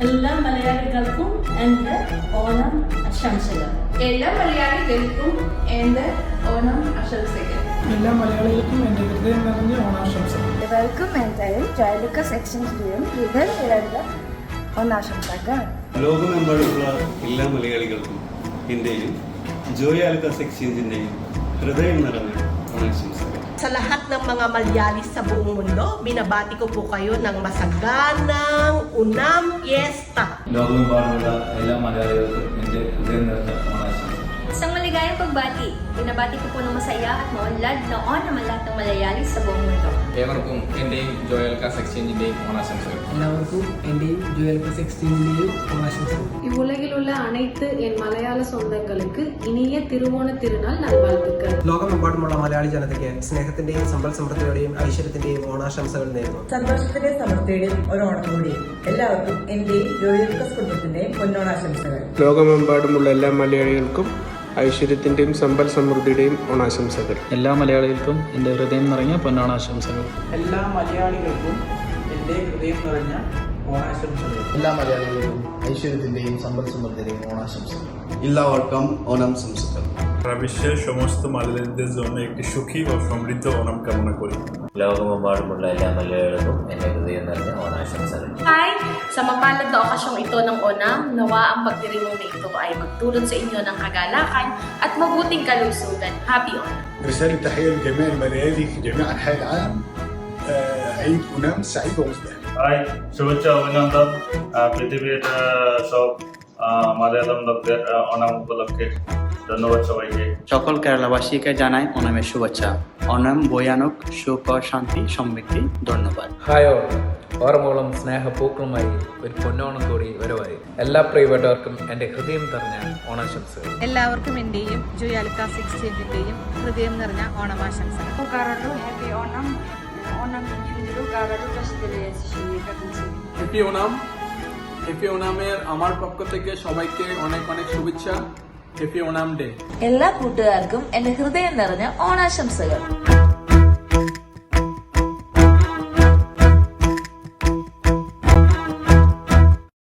എല്ലാ മലയാളികൾക്കും എൻ്റെ ഓണം ആശംസകൾ. എല്ലാ മലയാളികൾക്കും എൻ്റെ ഓണം ആശംസകൾ. എല്ലാ മലയാളികൾക്കും എൻ്റെ ഹൃദയം നിറഞ്ഞ ഓണാശംസകൾ. ഇവർക്കും എന്തായാലും ജോയ്ലുക്കാസ് എക്സ്ചേഞ്ചിലെയും ഹൃദയം ഓണാശംസകൾ. ലോകമെമ്പാടുമുള്ള എല്ലാ മലയാളികൾക്കും എൻ്റെയും ജോയാലുക്കാസ് എക്സ്ചേഞ്ചിൻ്റെയും ഹൃദയം നിറഞ്ഞ ഓണാശംസകൾ. Sa lahat ng mga Malyalis sa buong mundo, binabati ko po kayo ng masaganang Unam Fiesta. ലോകമെമ്പാടുമുള്ള എല്ലാ മലയാളികൾക്കും എൻ്റെ ഹൃദയം നിറഞ്ഞ ഓണാശംസകൾ. Isang maligayang pagbati. Binabati ko po ng masaya at maunlad na naman lahat ng Malayalis sa buong mundo. ഏവർക്കും എൻ്റെയും ജോയൽക്കാസ് എക്സ്ചേഞ്ചിൻ്റെയും ഓണാശംസകൾ. എല്ലാവർക്കും എൻ്റെയും ജോയൽക്കാസ് എക്സ്ചേഞ്ചിൻ്റെയും ഓണാശംസകൾ. இவ்வுலகில் உள்ள அனைத்து என் மலையாள சொந்தங்களுக்கு இனிய திருவோண திருநாள் நல்வாழ்த்துக்கள். ലോകമെമ്പാടുമുള്ള മലയാളി ജനതയ്ക്ക് സ്നേഹത്തിന്റെയും സമ്പൽ സമൃദ്ധിയുടെയും ഐശ്വര്യത്തിന്റെയും ഓണാശംസകൾ നേരുന്നു. സന്തോഷത്തിന്റെയും സമൃദ്ധിയുടെയും ഒരു ഓണം കൂടി. എല്ലാവർക്കും എന്റെയും ജോയൽക്കാസ് കുടുംബത്തിന്റെയും പൊന്നോണാശംസകൾ. ലോകമെമ്പാടുമുള്ള എല്ലാ മലയാളികൾക്കും ഐശ്വര്യത്തിന്റെയും സമ്പൽ സമൃദ്ധിയുടെയും ഓണാശംസകൾ. എല്ലാ മലയാളികൾക്കും എൻ്റെ ഹൃദയം നിറഞ്ഞ പൊന്നോണാശംസകൾ. എല്ലാ മലയാളികൾക്കും എൻ്റെ ഹൃദയം നിറഞ്ഞ ഓണാശംസകൾ. എല്ലാ മലയാളികൾക്കും ഐശ്വര്യത്തിൻ്റെയും സമ്പൽ സമൃദ്ധിയുടെയും ഓണാശംസകൾ. എല്ലാവർക്കും ഓണം സംസകൾ. বিশ্বের সমস্ত মালয়ালিদের জন্য একটি সুখী ও সমৃদ্ধ ওনাম কামনা করি. ലോകമെമ്പാടുമുള്ള എല്ലാ മലയാളികൾക്കും എൻ്റെ ഹൃദയം നിറഞ്ഞ ഓണാശംസകൾ. Hi! Sa mapalad na okasyong ito ng Onam, nawa ang pagdiriwang na ito ay magdulot sa inyo ng kagalakan at mabuting kalusugan. Happy Onam! رسالة تحية لجميع المليالي في جميع أنحاء العالم. عيد أونام سعيد ومزدهر. High, শুভেচ্ছা অভিনন্দন পৃথিবীর সব মালয়ালম লোকদের ওনাম উপলক্ষে ধন্যবাদ সবাইকে। সকল কেরালাবাসীকে জানাই ওনামের শুভেচ্ছা। ওনাম বয়ানক সুখ ও শান্তি সমৃদ্ধി। ধন্যবাদ। ഹായ് ഓൾ, ഓർമ്മകളും സ്നേഹപൂക്കളുമായി ഒരു പൊന്നോണം കൂടി വരവായി. എല്ലാ പ്രിയപ്പെട്ടവർക്കും എൻ്റെ ഹൃദയം നിറഞ്ഞ ഓണാശംസകൾ. എല്ലാവർക്കും എൻ്റെയും ജോയ്ലുക്കാസ് എക്സ്ചേഞ്ചിൻ്റെയും ഹൃദയം നിറഞ്ഞ ഓണമാശംസകൾ. Happy Onam. Onam happy Onam. Happy ওনামের আমার পক্ষ থেকে সবাইকে অনেক অনেক শুভেচ্ছা। Happy Onam day. എല്ലാ കൂട്ടുകാർക്കും എൻ്റെ ഹൃദയം നിറഞ്ഞ ഓണാശംസകൾ.